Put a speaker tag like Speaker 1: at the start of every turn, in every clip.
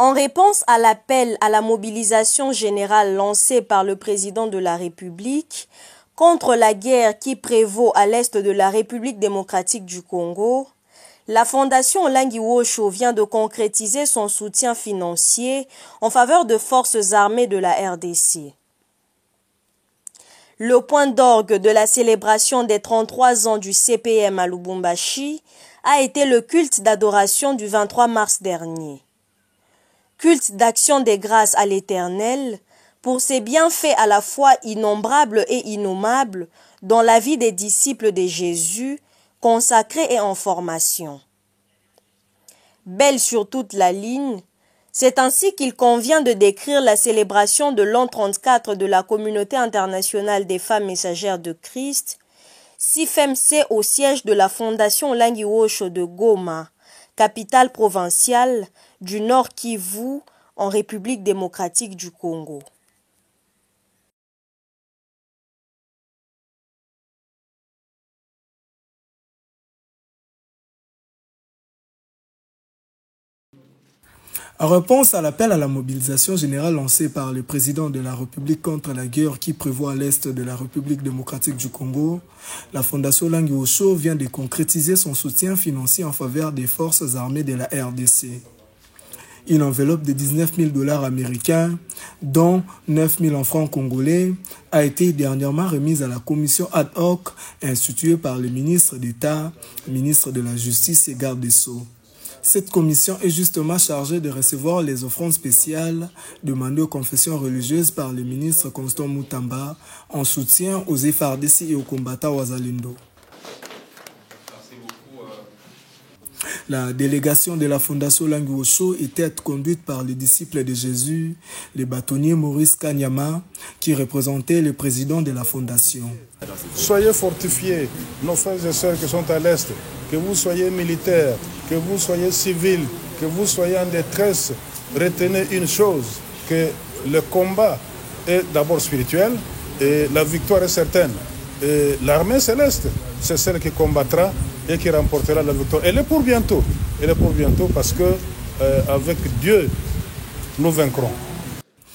Speaker 1: En réponse à l'appel à la mobilisation générale lancé par le président de la République contre la guerre qui prévaut à l'est de la République démocratique du Congo, la Fondation Olangi-Wosho vient de concrétiser son soutien financier en faveur de forces armées de la RDC. Le point d'orgue de la célébration des 33 ans du CPM à Lubumbashi a été le culte d'adoration du 23 mars dernier. Culte d'action des grâces à l'Éternel pour ses bienfaits à la fois innombrables et innommables dans la vie des disciples de Jésus, consacrés et en formation. Belle sur toute la ligne, c'est ainsi qu'il convient de décrire la célébration de l'an 34 de la Communauté internationale des femmes messagères de Christ, CIFMC au siège de la Fondation Olangi-Wosho de Goma, capitale provinciale du Nord Kivu, en République démocratique du Congo.
Speaker 2: En réponse à l'appel à la mobilisation générale lancé par le président de la République contre la guerre qui prévaut à l'est de la République démocratique du Congo, la Fondation Olangi-Wosho vient de concrétiser son soutien financier en faveur des forces armées de la RDC. Une enveloppe de 19 000 $ américains, dont 9 000 en francs congolais, a été dernièrement remise à la commission ad hoc instituée par le ministre d'État, ministre de la Justice et garde des Sceaux. Cette commission est justement chargée de recevoir les offrandes spéciales demandées aux confessions religieuses par le ministre Constant Mutamba en soutien aux FARDC et aux combattants Wazalendo. La délégation de la Fondation Olangi-Wosho était conduite par les disciples de Jésus, le bâtonnier Maurice Kanyama, qui représentait le président de la Fondation.
Speaker 3: Soyez fortifiés, nos frères et sœurs qui sont à l'Est, que vous soyez militaires, que vous soyez civils, que vous soyez en détresse. Retenez une chose, que le combat est d'abord spirituel et la victoire est certaine. Et l'armée céleste, c'est celle qui combattra et qui remportera la victoire. Elle est pour bientôt. Elle est pour bientôt parce que avec Dieu, nous vaincrons.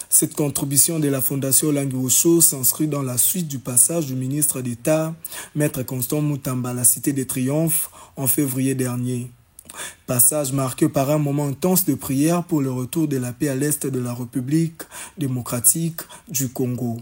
Speaker 2: Cette contribution de la Fondation Olangi-Wosho s'inscrit dans la suite du passage du ministre d'État, Maître Constant Mutamba, à la Cité des Triomphes en février dernier. Passage marqué par un moment intense de prière pour le retour de la paix à l'est de la République démocratique du Congo.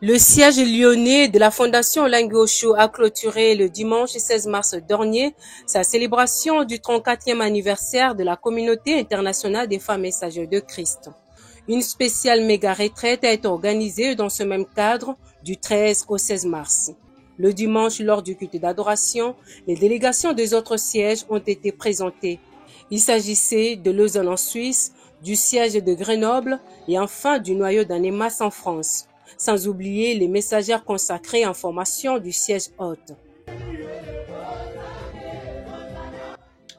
Speaker 4: Le siège lyonnais de la Fondation Olangi-Wosho a clôturé le dimanche 16 mars dernier sa célébration du 34e anniversaire de la Communauté internationale des femmes messagères de Christ. Une spéciale méga-retraite a été organisée dans ce même cadre du 13 au 16 mars. Le dimanche, lors du culte d'adoration, les délégations des autres sièges ont été présentées. Il s'agissait de Lausanne en Suisse, du siège de Grenoble et enfin du noyau d'Annemasse en France. Sans oublier les messagères consacrées en formation du siège hôte.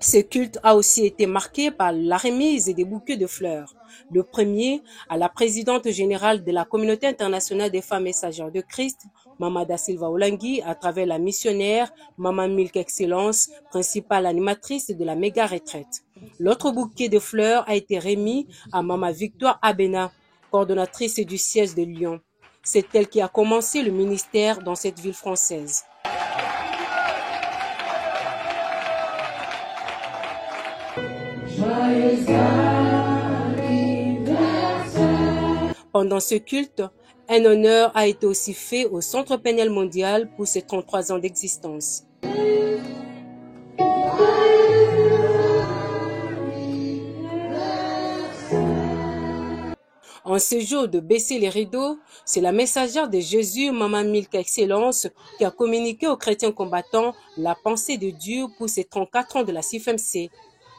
Speaker 4: Ce culte a aussi été marqué par la remise des bouquets de fleurs. Le premier à la présidente générale de la Communauté internationale des femmes messagères de Christ, Mama Da Silva Olangi, à travers la missionnaire Maman Milk Excellence, principale animatrice de la méga retraite. L'autre bouquet de fleurs a été remis à Mama Victoire Abena, coordonnatrice du siège de Lyon. C'est elle qui a commencé le ministère dans cette ville française. Pendant ce culte, un honneur a été aussi fait au Centre pénal mondial pour ses 33 ans d'existence. En ce jour de baisser les rideaux, c'est la messagère de Jésus, Maman Milk Excellence, qui a communiqué aux chrétiens combattants la pensée de Dieu pour ses 34 ans de la CIFMC.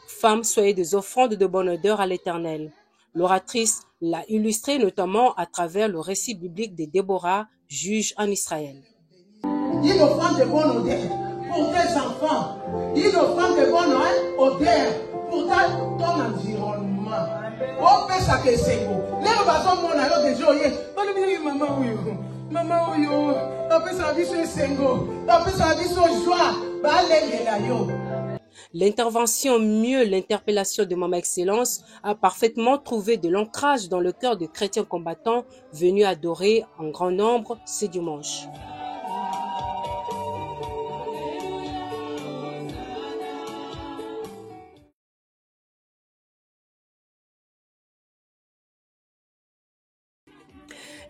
Speaker 4: Femmes, soyez des offrandes de bonne odeur à l'Éternel. L'oratrice l'a illustré notamment à travers le récit biblique de Déborah, juge en Israël.
Speaker 5: Une offrande de bonne odeur pour tes enfants. Une offrande de bonne odeur pour ton environnement. Oh, mais ça que c'est beau. Les gens qui ont déjà maman, Maman oyo, après ça dit ce sengo, après ça dit ce joie, bah l'engela yo.
Speaker 4: L'intervention mieux l'interpellation de Maman Excellence a parfaitement trouvé de l'ancrage dans le cœur de chrétiens combattants venus adorer en grand nombre ce dimanche.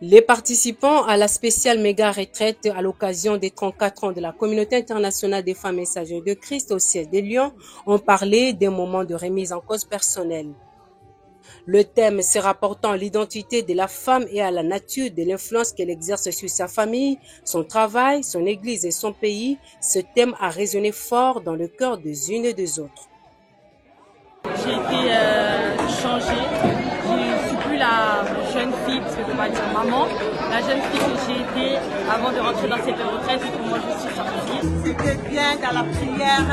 Speaker 4: Les participants à la spéciale méga retraite à l'occasion des 34 ans de la communauté internationale des femmes messagères de Christ au ciel des Lions ont parlé des moments de remise en cause personnelle. Le thème se rapportant à l'identité de la femme et à la nature de l'influence qu'elle exerce sur sa famille, son travail, son église et son pays, ce thème a résonné fort dans le cœur des unes et des autres.
Speaker 6: J'ai été changée. Je ne suis plus la jeune fille, parce que je ne peux pas dire maman, la jeune fille que j'ai été avant de rentrer dans cette retraite et que moi je suis sortie.
Speaker 7: C'était bien dans la prière,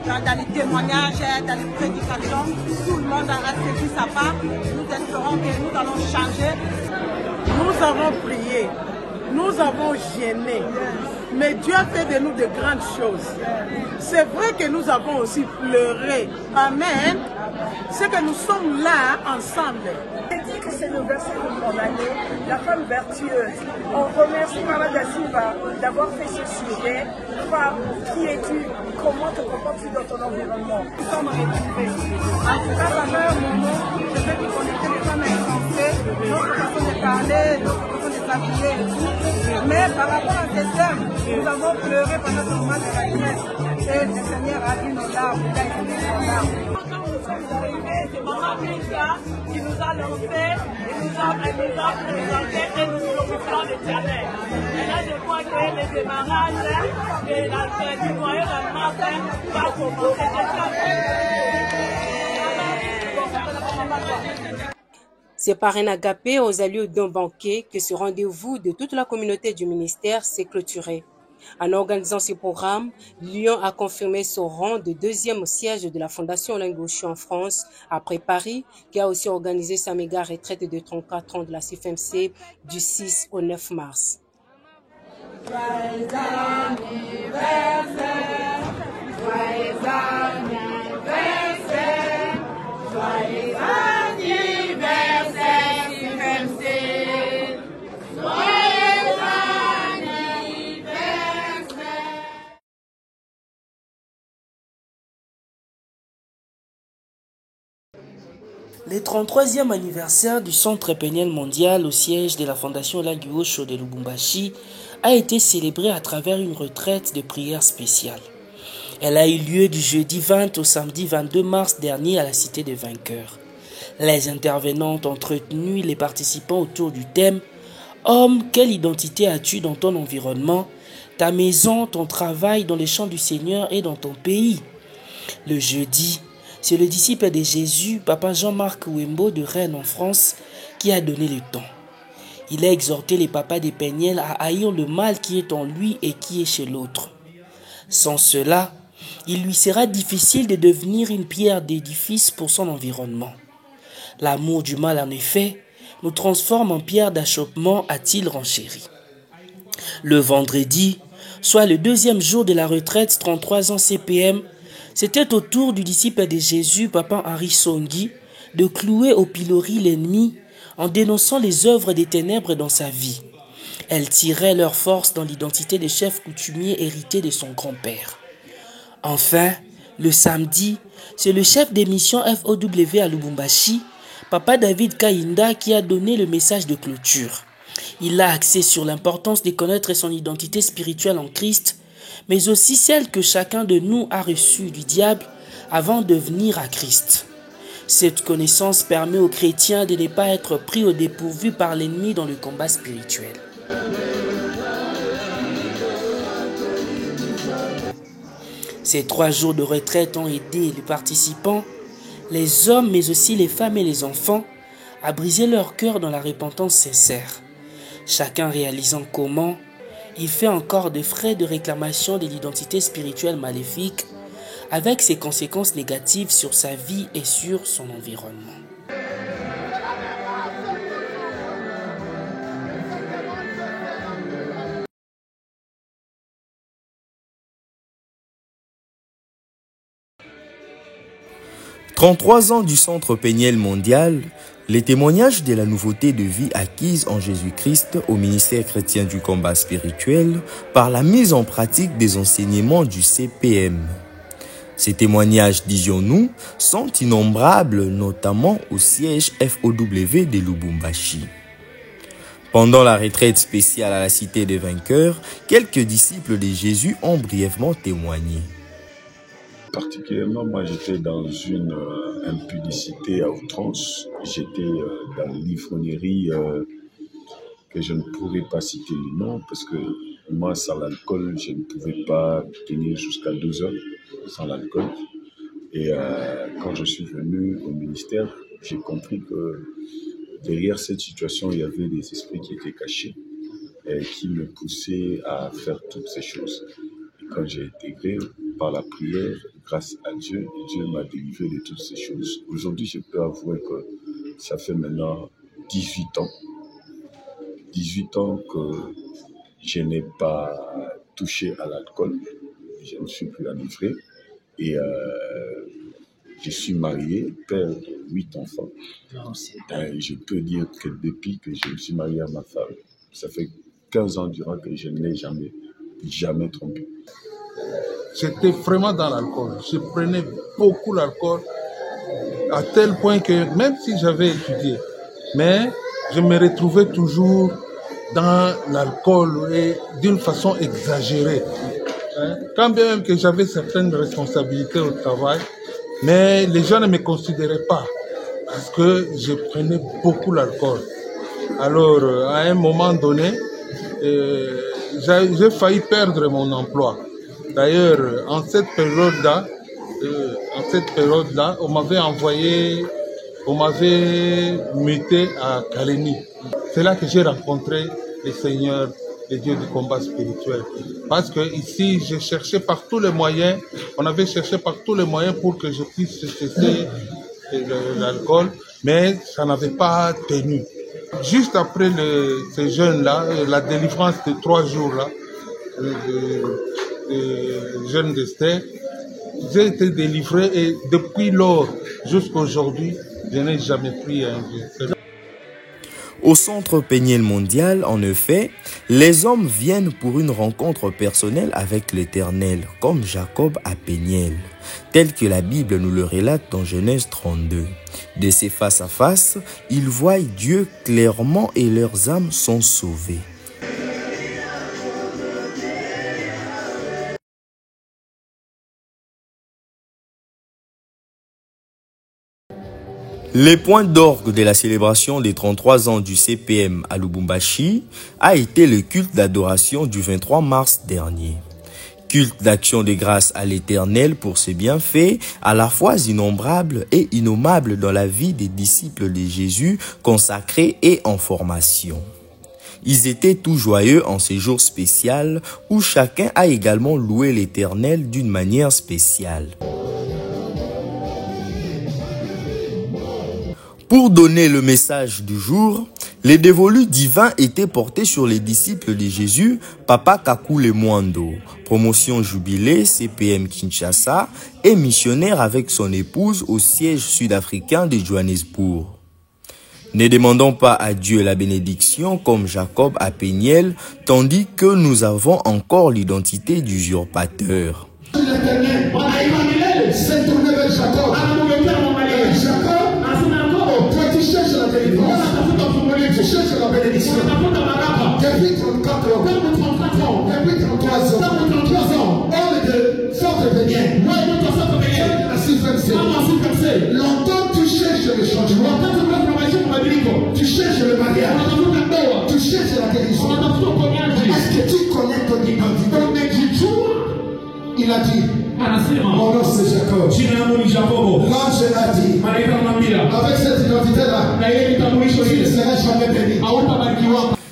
Speaker 7: dans les témoignages, dans les prédications. Tout le monde a saisi sa part. Nous espérons que nous allons changer.
Speaker 5: Nous avons prié, nous avons gêné, mais Dieu a fait de nous de grandes choses. C'est vrai que nous avons aussi pleuré. Amen. C'est que nous sommes là ensemble.
Speaker 8: Je dis que c'est le verset de mon année, la femme vertueuse. On remercie Mama Da Silva d'avoir fait ce sujet. Femme, qui es-tu? Comment te comportes-tu dans ton environnement?
Speaker 7: Nous sommes retrouvés. En tout cas, ma mère, mon nom, je vais vous connecter les femmes insensées, notre façon de parler, notre façon de s'habiller et tout. Mais par rapport à ces thèmes, nous avons pleuré pendant ce moment de la jeunesse. Et le Seigneur a vu nos larmes, il a écouté nos larmes.
Speaker 8: C'est Maman Christa qui nous a lancé, et nous a présenté et nous glorifions l'Éternel. Et là, je crois que le démarrage du moyen de matin va commencer déjà.
Speaker 4: C'est par un agapé aux allures d'un banquet que ce rendez-vous de toute la communauté du ministère s'est clôturé. En organisant ce programme, Lyon a confirmé son rang de deuxième siège de la Fondation Olengue Osho en France, après Paris, qui a aussi organisé sa méga retraite de 34 ans de la CFMC du 6 au 9 mars.
Speaker 7: Joyeux anniversaire, joyeux anniversaire, joyeux anniversaire, CFMC.
Speaker 9: Le 33e anniversaire du Centre péniel mondial au siège de la Fondation Olengue Osho de Lubumbashi a été célébré à travers une retraite de prière spéciale. Elle a eu lieu du jeudi 20 au samedi 22 mars dernier à la Cité des Vainqueurs. Les intervenantes ont entretenu les participants autour du thème « Homme, quelle identité as-tu dans ton environnement, ta maison, ton travail, dans les champs du Seigneur et dans ton pays ?» Le jeudi, c'est le disciple de Jésus, Papa Jean-Marc Wembo de Rennes en France, qui a donné le ton. Il a exhorté les papas des Péniels à haïr le mal qui est en lui et qui est chez l'autre. Sans cela, il lui sera difficile de devenir une pierre d'édifice pour son environnement. L'amour du mal, en effet, nous transforme en pierre d'achoppement, a-t-il renchéri. Le vendredi, soit le deuxième jour de la retraite 33 ans CPM, c'était au tour du disciple de Jésus, Papa Henri Songui, de clouer au pilori l'ennemi en dénonçant les œuvres des ténèbres dans sa vie. Elles tiraient leur force dans l'identité des chefs coutumiers hérités de son grand-père. Enfin, le samedi, c'est le chef des missions FOW à Lubumbashi, Papa David Kainda, qui a donné le message de clôture. Il a axé sur l'importance de connaître son identité spirituelle en Christ, mais aussi celle que chacun de nous a reçue du diable avant de venir à Christ. Cette connaissance permet aux chrétiens de ne pas être pris au dépourvu par l'ennemi dans le combat spirituel. Ces 3 jours de retraite ont aidé les participants, les hommes mais aussi les femmes et les enfants, à briser leur cœur dans la repentance sincère. Chacun réalisant comment il fait encore des frais de réclamation de l'identité spirituelle maléfique avec ses conséquences négatives sur sa vie et sur son environnement.
Speaker 10: 33 ans du Centre Péniel mondial, les témoignages de la nouveauté de vie acquise en Jésus-Christ au ministère chrétien du combat spirituel par la mise en pratique des enseignements du CPM. Ces témoignages, disions-nous, sont innombrables, notamment au siège FOW de Lubumbashi. Pendant la retraite spéciale à la Cité des Vainqueurs, quelques disciples de Jésus ont brièvement témoigné.
Speaker 11: Particulièrement, moi j'étais dans une impudicité à outrance. J'étais dans l'ivrognerie que je ne pourrais pas citer le nom parce que moi, sans l'alcool, je ne pouvais pas tenir jusqu'à 2 heures sans l'alcool. Et quand je suis venu au ministère, j'ai compris que derrière cette situation, il y avait des esprits qui étaient cachés et qui me poussaient à faire toutes ces choses. Et quand j'ai intégré par la prière, grâce à Dieu, Dieu m'a délivré de toutes ces choses. Aujourd'hui, je peux avouer que ça fait maintenant 18 ans. 18 ans que je n'ai pas touché à l'alcool. Je ne suis plus enivré. Et je suis marié, père de 8 enfants. Et je peux dire que depuis que je me suis marié à ma femme, ça fait 15 ans durant que je ne l'ai jamais trompé.
Speaker 3: J'étais vraiment dans l'alcool. Je prenais beaucoup l'alcool à tel point que même si j'avais étudié, mais je me retrouvais toujours dans l'alcool et d'une façon exagérée. Quand bien même que j'avais certaines responsabilités au travail, mais les gens ne me considéraient pas parce que je prenais beaucoup l'alcool. Alors, à un moment donné, j'ai failli perdre mon emploi. D'ailleurs, en cette période-là, on m'avait muté à Kalemi. C'est là que j'ai rencontré le Seigneur, le Dieu du combat spirituel. Parce que ici, j'ai cherché par tous les moyens, on avait cherché par tous les moyens pour que je puisse cesser l'alcool, mais ça n'avait pas tenu. Juste après ces jeûnes-là, la délivrance de 3 jours-là, jeûne d'Esther, j'ai été délivré et depuis lors jusqu'à aujourd'hui, je n'ai jamais pris un verre.
Speaker 10: Au Centre Péniel mondial, en effet, les hommes viennent pour une rencontre personnelle avec l'Éternel, comme Jacob à Péniel, tel que la Bible nous le relate dans Genèse 32. De ces face-à-face, ils voient Dieu clairement et leurs âmes sont sauvées. Les points d'orgue de la célébration des 33 ans du CPM à Lubumbashi a été le culte d'adoration du 23 mars dernier. Culte d'action de grâce à l'Éternel pour ses bienfaits, à la fois innombrables et innommables dans la vie des disciples de Jésus consacrés et en formation. Ils étaient tout joyeux en ces jours spéciaux où chacun a également loué l'Éternel d'une manière spéciale. Pour donner le message du jour, les dévolus divins étaient portés sur les disciples de Jésus, Papa Kakule Mwando, promotion jubilé CPM Kinshasa et missionnaire avec son épouse au siège sud-africain de Johannesburg. Ne demandons pas à Dieu la bénédiction comme Jacob à Péniel, tandis que nous avons encore l'identité d'usurpateur.
Speaker 12: Depuis 34 ans, depuis 33 ans, homme de Centre Péniel, longtemps tu cherches le changement, tu cherches le mariage, tu cherches la guérison. Est-ce que tu connais ton identité? Il a dit, mon nom c'est Jacob. L'ange a dit, avec cette identité-là, tu ne seras jamais béni.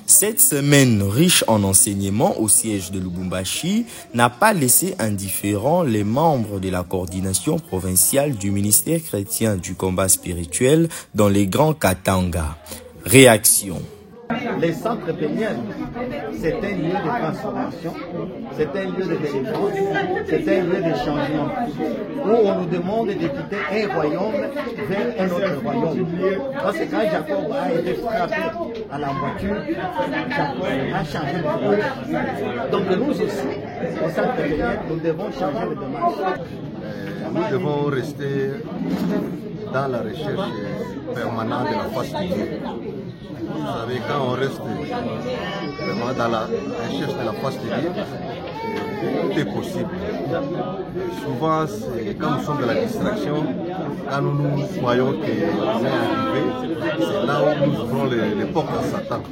Speaker 10: Cette semaine riche en enseignements au siège de Lubumbashi n'a pas laissé indifférents les membres de la coordination provinciale du ministère chrétien du combat spirituel dans les Grands Katanga. Réaction.
Speaker 13: Les centres péniels, c'est un lieu de transformation, c'est un lieu de délivrance, c'est un lieu de changement, où on nous demande de quitter un royaume vers un autre royaume. Parce que quand Jacob a été frappé à la voiture, Jacob a changé de démarche. Donc nous aussi, les centres péniels, nous devons changer de démarche.
Speaker 14: Nous devons rester dans la recherche permanente de la face de Dieu. Vous savez, quand on reste vraiment dans la recherche de la face de Dieu, tout est possible. Souvent, quand nous sommes dans la distraction, quand nous voyons qu'on est arrivé, c'est là où nous ouvrons les portes à Satan.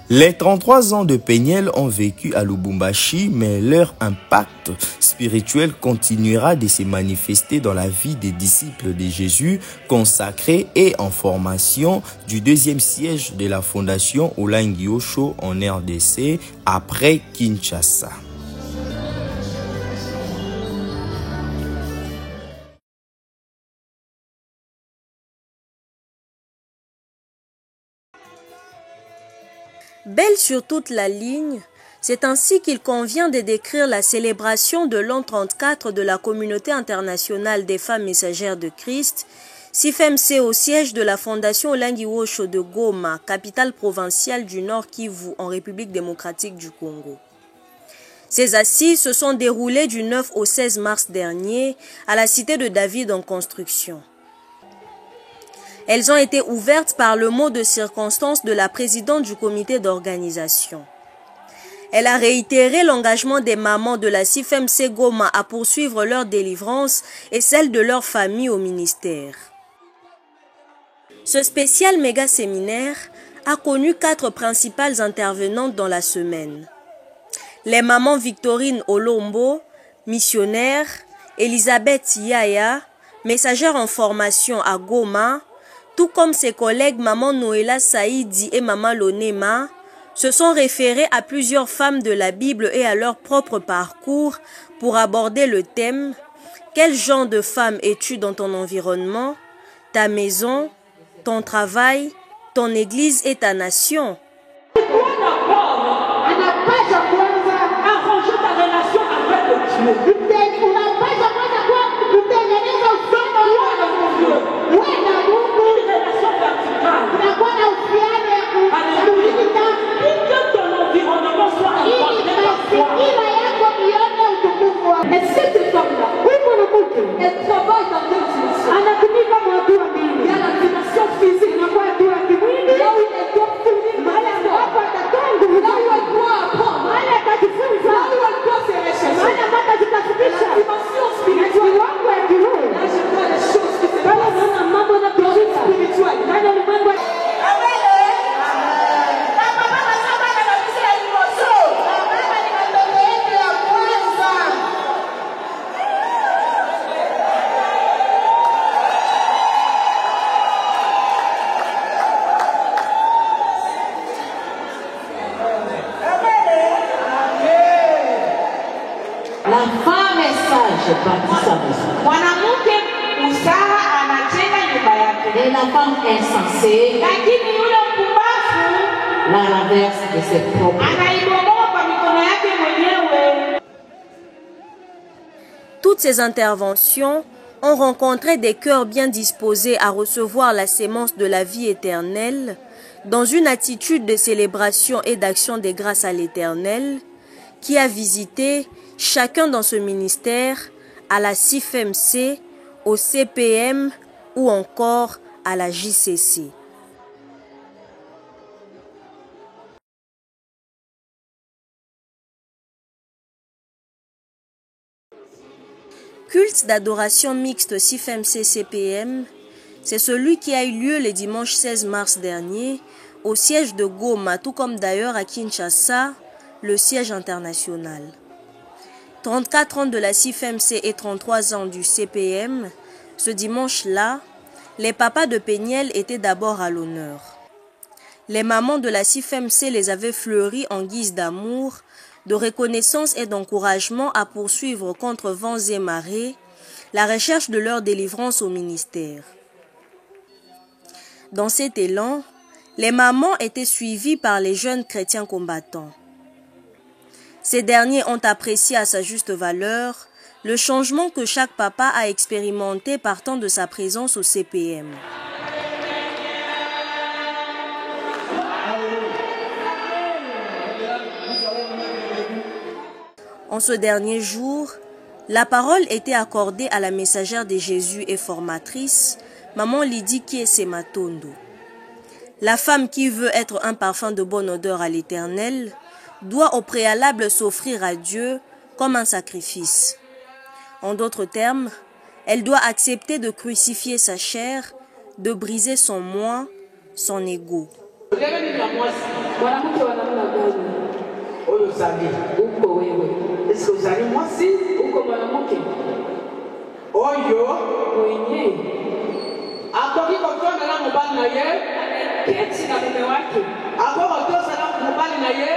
Speaker 10: Les 33 ans de Péniel ont vécu à Lubumbashi, mais leur impact spirituel continuera de se manifester dans la vie des disciples de Jésus, consacrés et en formation du deuxième siège de la fondation Olangi Osho en RDC après Kinshasa.
Speaker 1: Belle sur toute la ligne, c'est ainsi qu'il convient de décrire la célébration de l'an 34 de la communauté internationale des femmes messagères de Christ, CIFMC au siège de la fondation Olangi Osho de Goma, capitale provinciale du Nord Kivu en République démocratique du Congo. Ces assises se sont déroulées du 9 au 16 mars dernier à la cité de David en construction. Elles ont été ouvertes par le mot de circonstance de la présidente du comité d'organisation. Elle a réitéré l'engagement des mamans de la CIFMC Goma à poursuivre leur délivrance et celle de leur famille au ministère. Ce spécial méga-séminaire a connu 4 principales intervenantes dans la semaine. Les mamans Victorine Olombo, missionnaire, Elisabeth Yaya, messagère en formation à Goma, tout comme ses collègues maman Noëlla Saïdi et maman Lonema, se sont référés à plusieurs femmes de la Bible et à leur propre parcours pour aborder le thème « Quel genre de femme es-tu dans ton environnement, ta maison, ton travail, ton église et ta nation ?»
Speaker 15: Elle travaille dans l'intuition. Il y a la dimension physique. Là où elle doit fournir. Là où elle doit apprendre. Là où elle doit se rechercher. La dimension spirituelle. Là, je vois les choses qui se passent dans une spirituelle.
Speaker 16: La femme est sage bâtit sa maison.
Speaker 15: Mwanamke usaha anajenga nyumba yake.
Speaker 16: Et la femme insensée
Speaker 15: Lakini yule mpumbavu
Speaker 16: la renverse de ses propres.
Speaker 15: anaibomoa kwa mikono yake mwenyewe.
Speaker 1: Toutes ces interventions ont rencontré des cœurs bien disposés à recevoir la sémence de la vie éternelle dans une attitude de célébration et d'action des grâces à l'Éternel qui a visité chacun dans ce ministère, à la CIFMC, au CPM ou encore à la JCC. Culte d'adoration mixte CIFMC-CPM, c'est celui qui a eu lieu le dimanche 16 mars dernier au siège de Goma, tout comme d'ailleurs à Kinshasa, le siège international. 34 ans de la CIFMC et 33 ans du CPM, ce dimanche-là, les papas de Péniel étaient d'abord à l'honneur. Les mamans de la CIFMC les avaient fleuris en guise d'amour, de reconnaissance et d'encouragement à poursuivre contre vents et marées la recherche de leur délivrance au ministère. Dans cet élan, les mamans étaient suivies par les jeunes chrétiens combattants. Ces derniers ont apprécié à sa juste valeur le changement que chaque papa a expérimenté partant de sa présence au CPM. En ce dernier jour, la parole était accordée à la messagère de Jésus et formatrice, Maman Lydie Kiese Matondo. La femme qui veut être un parfum de bonne odeur à l'Éternel doit au préalable s'offrir à Dieu comme un sacrifice. En d'autres termes, elle doit accepter de crucifier sa chair, de briser son moi, son ego.
Speaker 17: Est-ce que vous allez moi si ou comme un moqué? Oh yo, oui. Akoki koto na la mobali na ye, keti na mume wake. Akoko to sala mobali na ye,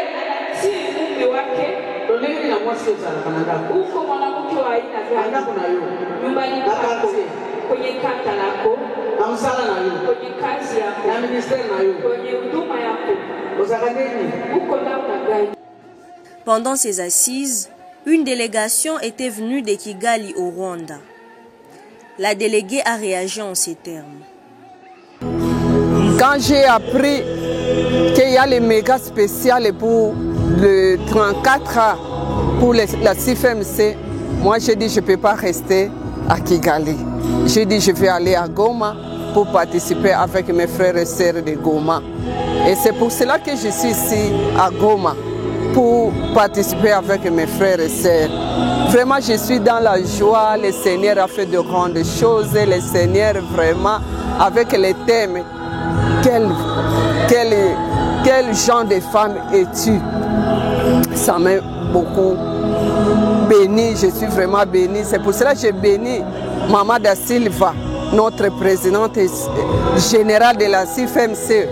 Speaker 17: si mume wake. Toleni na mwasi sala kananda. Uko mwanamke wa aina gani? Anda kuna yo. Nyumbani kwako, kwenye kata lako, na msala na yo, kwenye kazi yako, na ministeri na yo, kwenye huduma yako. Usakaneni, uko namna gani?
Speaker 1: Pendant ces assises, une délégation était venue de Kigali au Rwanda. La déléguée a réagi en ces termes.
Speaker 18: Quand j'ai appris qu'il y a les méga spéciales pour le 34A pour la CFMC, moi j'ai dit je ne peux pas rester à Kigali. J'ai dit je vais aller à Goma pour participer avec mes frères et sœurs de Goma. Et c'est pour cela que je suis ici à Goma, pour participer avec mes frères et sœurs. Vraiment, je suis dans la joie. Le Seigneur a fait de grandes choses. Le Seigneur, vraiment, avec les thèmes, quel genre de femme es-tu? Ça m'a beaucoup béni. Je suis vraiment béni. C'est pour cela que j'ai béni Maman Da Silva, notre présidente générale de la CFMC.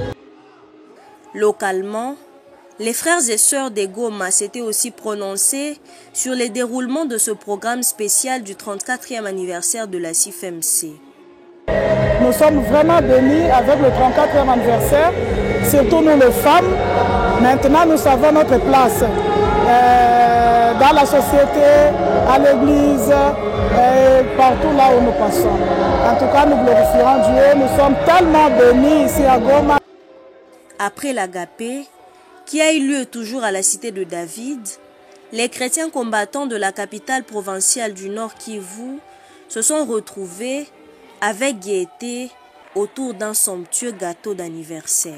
Speaker 1: Localement, les frères et sœurs des Goma s'étaient aussi prononcés sur les déroulements de ce programme spécial du 34e anniversaire de la CFMC.
Speaker 5: Nous sommes vraiment bénis avec le 34e anniversaire, surtout nous les femmes. Maintenant, nous savons notre place dans la société, à l'église, partout là où nous passons. En tout cas, nous glorifierons Dieu. Nous sommes tellement bénis ici à Goma.
Speaker 1: Après l'agapé, qui a eu lieu toujours à la cité de David, les chrétiens combattants de la capitale provinciale du Nord Kivu se sont retrouvés avec gaieté autour d'un somptueux gâteau d'anniversaire.